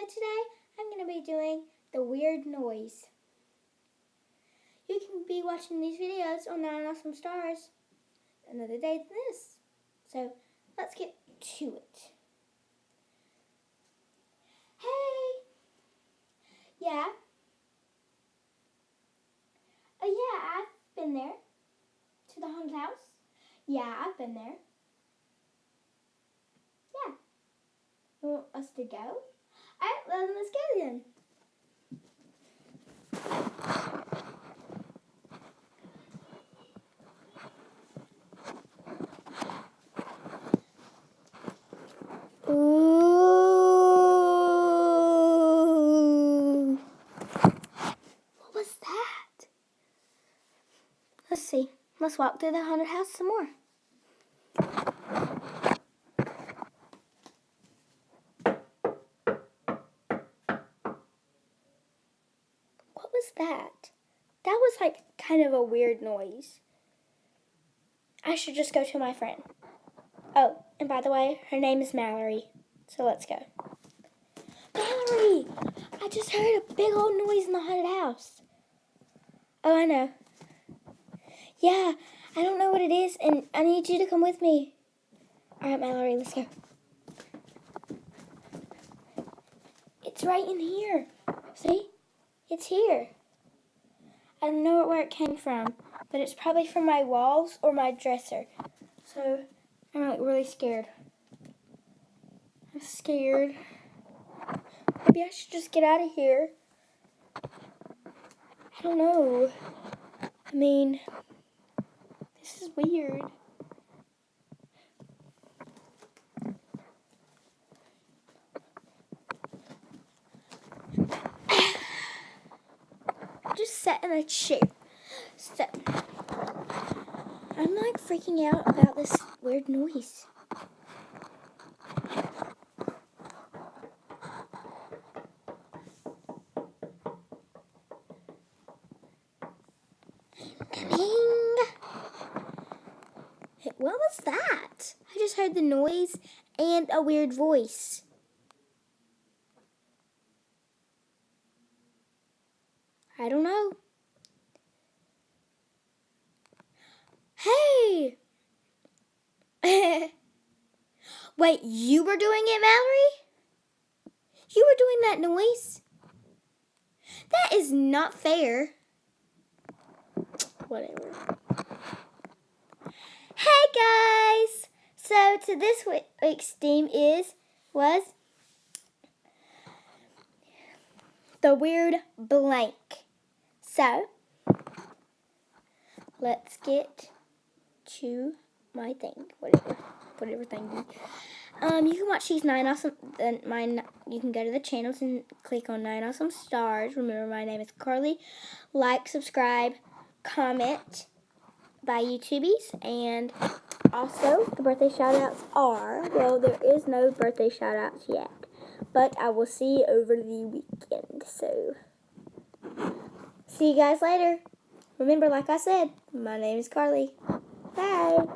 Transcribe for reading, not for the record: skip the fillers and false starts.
today I'm going to be doing the weird noise. You can be watching these videos on 9 Awesome Stars another day than this. So let's get to it. Hey! Yeah? Oh yeah, I've been there. To the haunted house? Yeah, I've been there. Yeah. You want us to go? Alright, well then let's go then. Ooh. What was that? Let's see. Let's walk through the haunted house some more. What was that? That was like kind of a weird noise. I should just go to my friend. Oh, and by the way, her name is Mallory. So let's go. Mallory! I just heard a big old noise in the haunted house. Oh, I know. Yeah, I don't know what it is, and I need you to come with me. All right, Mallory, let's go. It's right in here. See? It's here. I don't know where it came from, but it's probably from my walls or my dresser. So I'm like really scared. I'm scared. Maybe I should just get out of here. I don't know. I mean, this is weird. Just sat in a chair. So, I'm like freaking out about this weird noise. Coming. What was that? I just heard the noise and a weird voice. I don't know. Hey! Wait, you were doing it, Mallory? You were doing that noise? That is not fair. Whatever. Hey guys! So to this week's theme was the weird blank. So let's get to my thing. Whatever thing. You can watch these 9 awesome. You can go to the channels and click on 9 Awesome Stars. Remember, my name is Carly. Like, subscribe, comment by YouTubies, and also the birthday shout-outs are, well, there is no birthday shout-outs yet, but I will see you over the weekend. So see you guys later. Remember, like I said, my name is Carly. Bye.